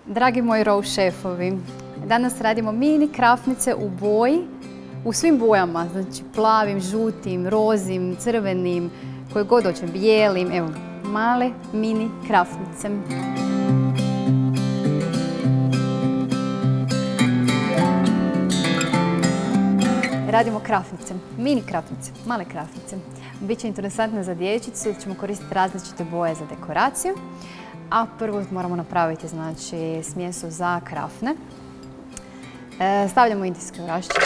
Dragi moji row šefovi, danas radimo mini krafnice u boji, u svim bojama, znači plavim, žutim, rozim, crvenim, koje god hoće, bijelim, evo, male mini krafnice. Radimo krafnice, mini krafnice, male krafnice. Biće interesantne za dječicu, ćemo koristiti različite boje za dekoraciju. A prvo moramo napraviti znači, smjesu za krafne. Stavljamo indijske oraščiće.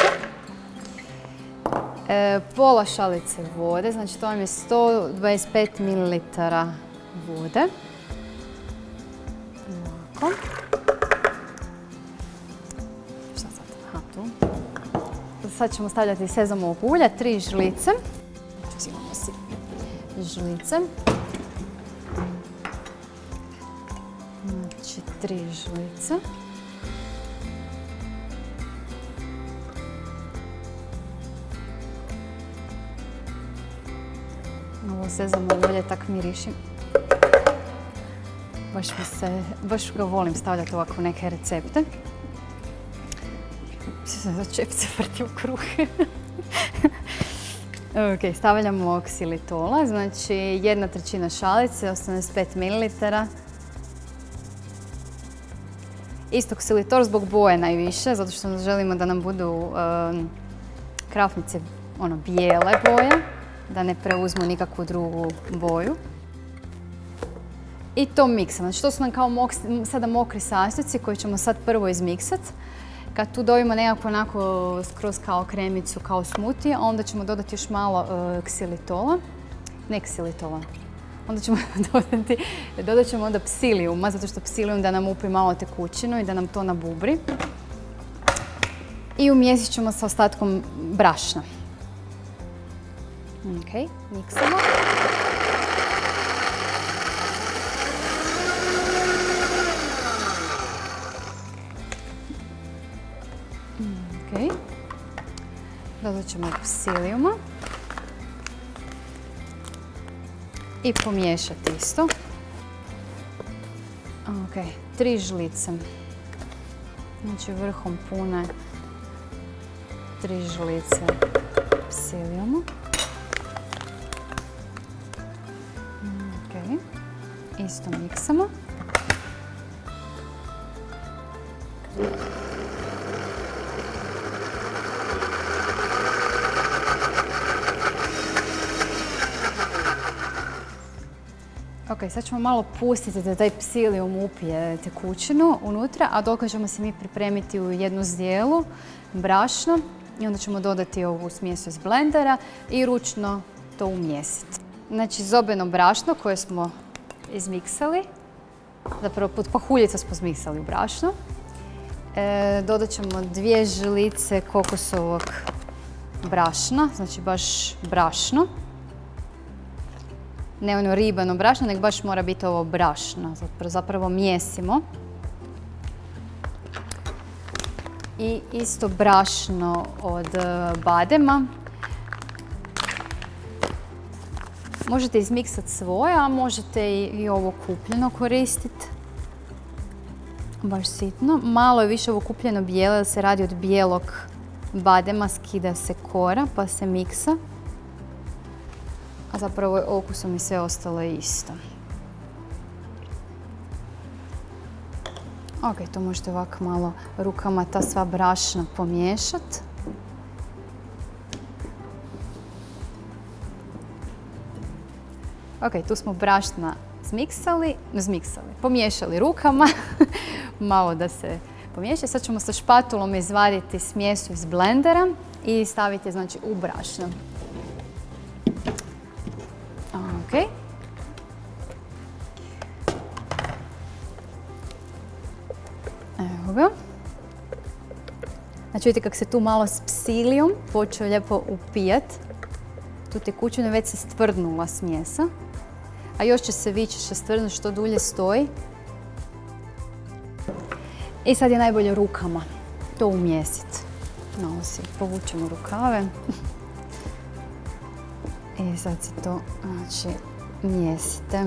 Pola šalice vode, znači to vam je 125 ml vode. Ovako. Šta sad? Aha, tu. Sad ćemo stavljati sezamovog ulja, 3 žlice. Uzimamo si žlice. Znači 3 žlice. Ovo sezamovo ulje tak miriši. Baš ga volim stavljati ovako u neke recepte. Čep se vrti u kruh. Ok, stavljamo ksilitola, znači 1/3 šalice, 85 ml. Isto ksilitor zbog boje najviše, zato što želimo da nam budu krafnice bijele boje, da ne preuzmu nikakvu drugu boju. I to miksamo. Znači to su nam kao sada mokri sastojci koji ćemo sad prvo izmiksati. Kad tu dobimo nekako onako skroz kao kremicu, kao smoothie, onda ćemo dodati još malo ksilitola. Ne ksilitola. Onda ćemo dodat ćemo onda psilijuma, zato što psilijum da nam upi malo tekućinu i da nam to nabubri. I umjesit ćemo sa ostatkom brašna. Ok, miksamo. Ok. Dodat ćemo psilijuma. I pomiješati isto. Ok, 3 žlice. Znači vrhom pune 3 žlice psilijuma. Ok, isto miksamo. Ok, sad ćemo malo pustiti da taj psilijum upije tekućinu unutra, a dok ćemo se mi pripremiti u jednu zdjelu brašna i onda ćemo dodati ovu smjesu iz blendera i ručno to umjesiti. Znači zobeno brašno koje smo izmiksali, zapravo pod pahuljica smo zmiksali u brašno. Dodat ćemo 2 žlice kokosovog brašna, znači baš brašno. Ne ono ribano brašno, nego baš mora biti ovo brašno. Zapravo mijesimo. I isto brašno od badema. Možete izmiksati svoje, a možete i ovo kupljeno koristiti. Baš sitno. Malo je više ovo kupljeno bijelo, jer se radi od bijelog badema, skida se kora pa se miksa. A zapravo okusom i sve ostalo je isto. Ok, to možete ovako malo rukama ta sva brašna pomiješati. Ok, tu smo brašna pomiješali rukama, malo da se pomiješa. Sad ćemo sa špatulom izvaditi smjesu iz blendera i staviti znači, u brašno. Ok. Evo ga. Znači vidite kako se tu malo s psilijom počeo lijepo upijat. Tu tekućinu već se stvrdnula smjesa. A još će se više stvrdnuti što dulje stoji. I sad je najbolje rukama to umjesiti. Malo si povučemo rukave. I sad si to znači, mijesite.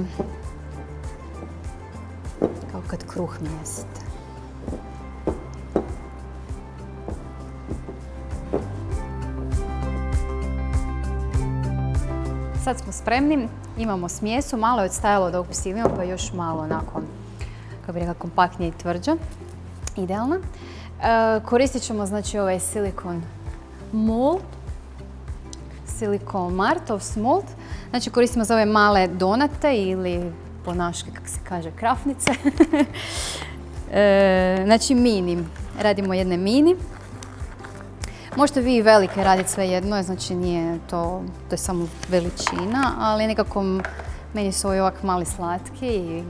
Kao kad kruh mijesite. Sad smo spremni, imamo smjesu, malo je odstajalo od ovog psilima, pa još malo onako, kako bi rekla, kompaktnije i tvrđe. Idealno. Koristit ćemo znači ovaj silikon mold, silikon Martovs mold. Znači koristimo za ove male donate ili po naški, kako se kaže, krafnice. Znači mini, radimo jedne mini. Možete vi i velike raditi sve jedno, znači nije to je samo veličina, ali nekako meni su ovi ovak mali slatki,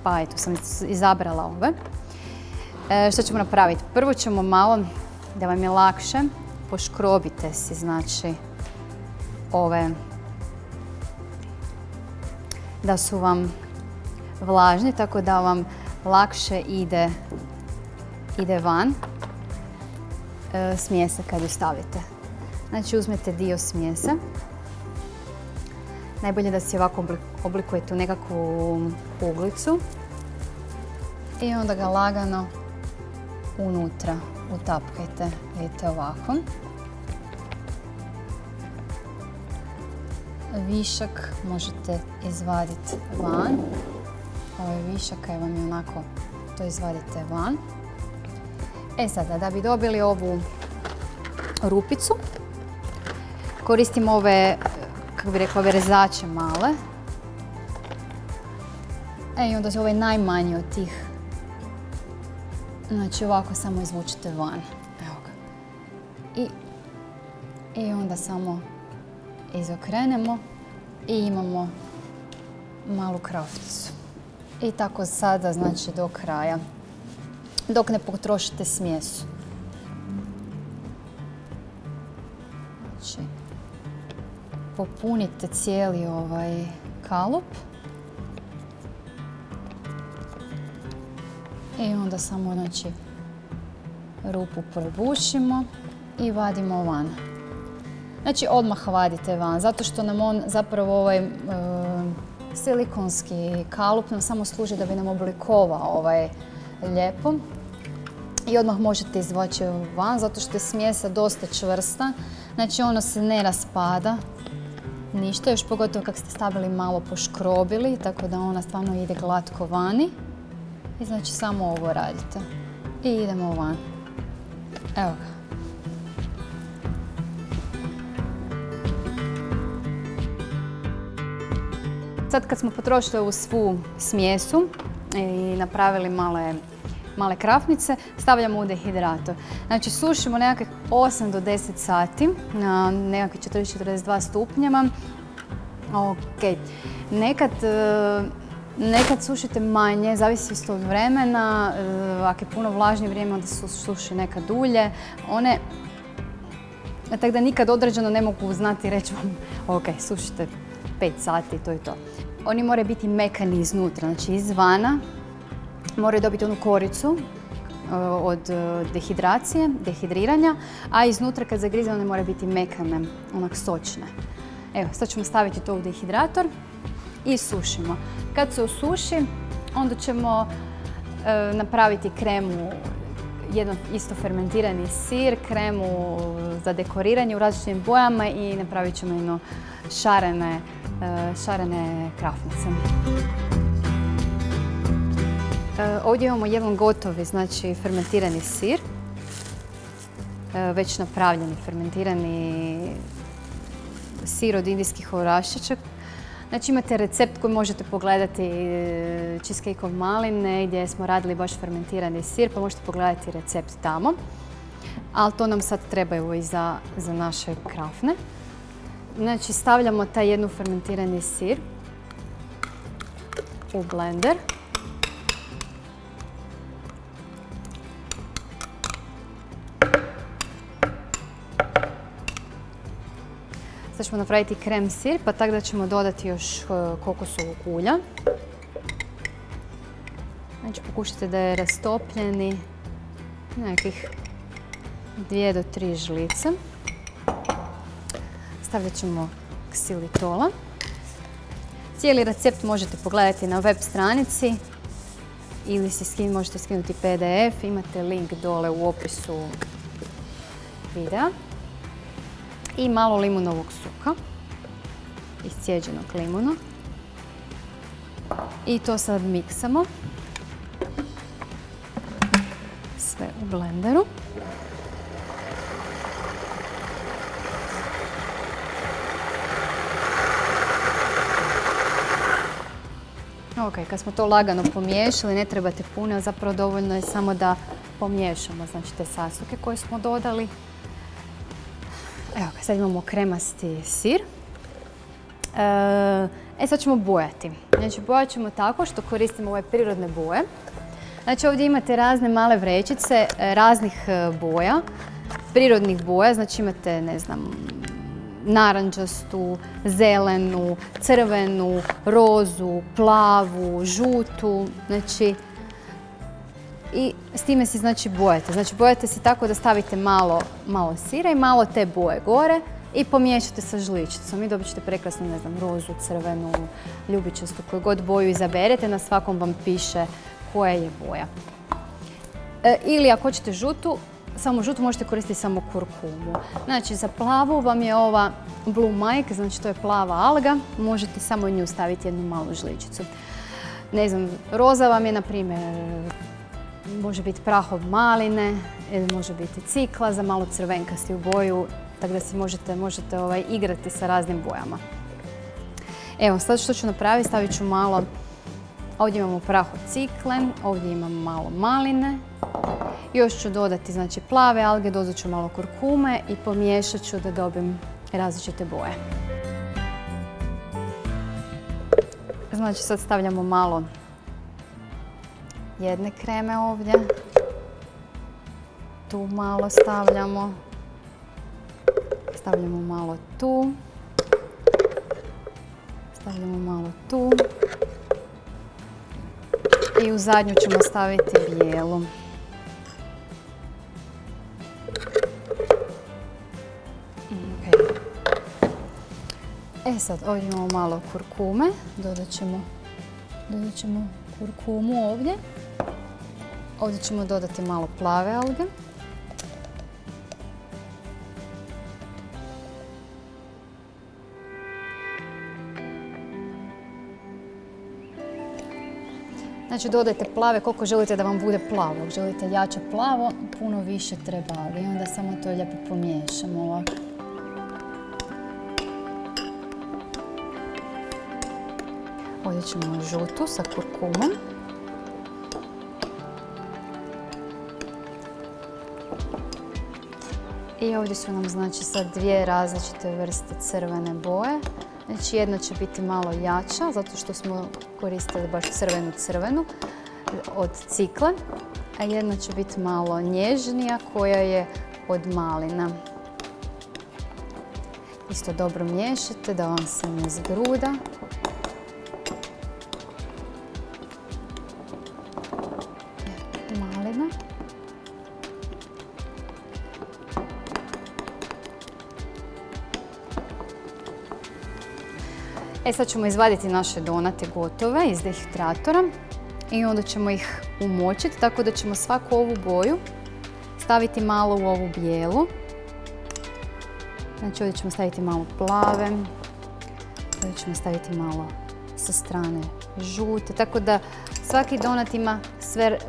pa eto sam izabrala ove. Što ćemo napraviti? Prvo ćemo malo, da vam je lakše, poškrobite si znači ove, da su vam vlažni, tako da vam lakše ide van smjesa kad ju stavite. Znači uzmete dio smjesa. Najbolje da si ovako oblikujete u nekakvu kuglicu i onda ga lagano unutra utapkajte. Vidite ovako. Višak možete izvaditi van. Ovaj višak, evo vam je onako, to izvadite van. Sada, da bi dobili ovu rupicu, koristim ove, kako bi rekla, ove rezače male. I onda ovaj najmanji od tih, znači ovako samo izvučete van. Evo ga. I onda samo izokrenemo i imamo malu krafticu. I tako sada, znači do kraja, dok ne potrošite smjesu. Znači, popunite cijeli ovaj kalup. I onda samo, znači, rupu probušimo i vadimo van. Znači, odmah vadite van, zato što nam on zapravo ovaj silikonski kalup nam samo služi da bi nam oblikovao ovaj lijepo. I odmah možete izvući van, zato što je smjesa dosta čvrsta. Znači, ono se ne raspada ništa, još pogotovo kako ste stavili malo poškrobili, tako da ona stvarno ide glatko vani. I znači, samo ovo radite. I idemo van. Evo ga. Sad kad smo potrošili ovu svu smjesu i napravili male krafnice, stavljamo u dehidrator. Znači sušimo nekakvih 8 do 10 sati na nekakvih 40-42 stupnjeva. Ok. Nekad sušite manje, zavisi isto od vremena. Ako je puno vlažnije vrijeme, onda suši nekad dulje. Tako da nikad određeno ne mogu znati i reći vam ok, sušite 5 sati, to je to. Oni moraju biti mekani iznutra, znači izvana moraju dobiti onu koricu od dehidriranja, a iznutra kad zagrize one moraju biti mekane, onak sočne. Evo, sad ćemo staviti to u dehidrator i sušimo. Kad se osuši, onda ćemo napraviti kremu, jedan isto fermentirani sir, kremu za dekoriranje u različitim bojama i napravit ćemo jedno šarene krafnice. Ovdje imamo jedan gotovi, znači fermentirani sir, već napravljeni fermentirani sir od indijskih oraščića. Znači imate recept koji možete pogledati cheesecake-ov maline gdje smo radili baš fermentirani sir, pa možete pogledati recept tamo. Ali to nam sad treba i za naše krafne. Znači stavljamo taj jednu fermentirani sir u blender. Sad ćemo napraviti krem sir, pa tako da ćemo dodati još kokosovog ulja. Znači pokušajte da je rastopljeni nekih 2 do 3 žlice. Stavljat ćemo ksilitola. Cijeli recept možete pogledati na web stranici ili možete skinuti PDF, imate link dole u opisu videa. I malo limunovog soka, iscijeđenog limuna. I to sad miksamo. Sve u blenderu. Ok, kad smo to lagano pomiješali, ne trebate puno, zapravo dovoljno je samo da pomiješamo, znači te sastojke koje smo dodali. Evo ga, sad imamo kremasti sir. Sad ćemo bojati. Znači, bojat ćemo tako što koristimo ove prirodne boje. Znači, ovdje imate razne male vrećice raznih boja, prirodnih boja. Znači, imate, ne znam, narančastu, zelenu, crvenu, rozu, plavu, žutu. Znači, i s time si znači bojate. Znači, bojate se tako da stavite malo sira i malo te boje gore i pomiješate sa žličicom i dobit ćete prekrasnu, ne znam, rozu, crvenu, ljubičastu, koju god boju izaberete, na svakom vam piše koja je boja. Ili ako hoćete žutu, samo žutu možete koristiti samo kurkumu. Znači, za plavu vam je ova Blue Mike, znači to je plava alga, možete samo nju staviti jednu malu žličicu. Ne znam, roza vam je, na primjer, može biti prah od maline, ili može biti cikla za malo crvenkasti u boju, tako da si možete igrati sa raznim bojama. Evo, sad što ću napraviti, stavit ću malo, ovdje imamo prah od cikle, ovdje imamo malo maline. Još ću dodati, znači, plave alge, dodat ću malo kurkume i pomiješat ću da dobijem različite boje. Znači, sad stavljamo malo jedne kreme ovdje. Tu malo stavljamo. Stavljamo malo tu. Stavljamo malo tu. I u zadnju ćemo staviti bijelu. Sad ovdje imamo malo kurkume, dodat ćemo kurkumu ovdje. Ovdje ćemo dodati malo plave alge. Znači, dodajte plave koliko želite da vam bude plavo. Ako želite jače plavo, puno više treba alge i onda samo to lijepo pomiješamo ovako. Ovdje ćemo žutu sa kurkumom. I ovdje su nam, znači, sad dvije različite vrste crvene boje. Znači, jedna će biti malo jača, zato što smo koristili baš crvenu od cikle, a jedna će biti malo nježnija, koja je od malina. Isto dobro miješate da vam se ne zgruda. Malina. Sad ćemo izvaditi naše donate gotove iz dehidratora i onda ćemo ih umočiti tako da ćemo svaku ovu boju staviti malo u ovu bijelu. Znači, ovdje ćemo staviti malo plave, ovdje ćemo staviti malo sa strane žute, tako da svaki donat ima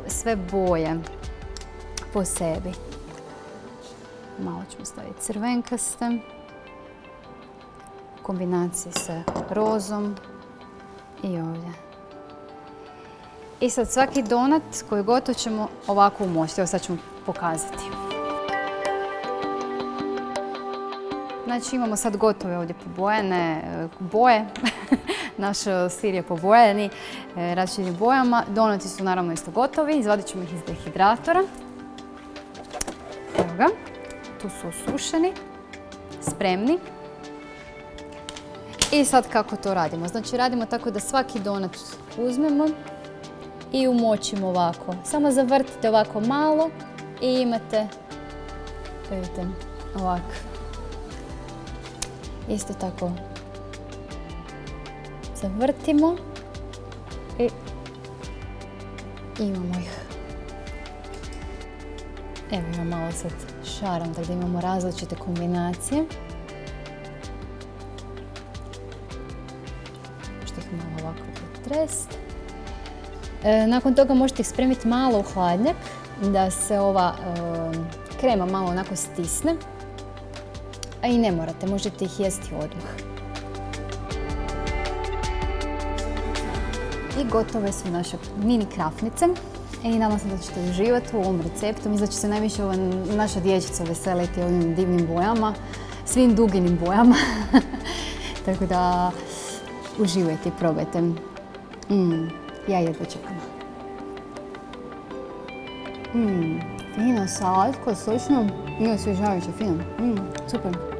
sve boje po sebi. Malo ćemo staviti crvenkaste u kombinaciji sa rozom i ovdje. I sad svaki donat koji gotov ćemo ovako umočiti. Evo sad ćemo pokazati. Znači, imamo sad gotove ovdje pobojane boje. Naš sir je pobojani različitim bojama. Donati su naravno isto gotovi. Izvadit ćemo ih iz dehidratora. Evo ga. Tu su osušeni, spremni. I sad kako to radimo? Znači, radimo tako da svaki donat uzmemo i umočimo ovako. Samo zavrtite ovako malo i imate, vidite, ovako. Isto tako zavrtimo i Imamo ih. Evo imam malo sad šaram, tako da imamo različite kombinacije. Možete ih malo ovako potrest. Nakon toga možete ih spremiti malo u hladnjak, da se ova krema malo onako stisne. A i ne morate, možete ih jesti odmah. I gotove su naše mini krafnice. I nadam se da ćete uživati u ovom receptu. Mislim da će se najviše naša dječica veseliti ovim divnim bojama, svim duginim bojama. Tako da uživajte i probajte. Ja jedva čekam. Fino, slatko, slično. I osvježavajuće, fino. Super.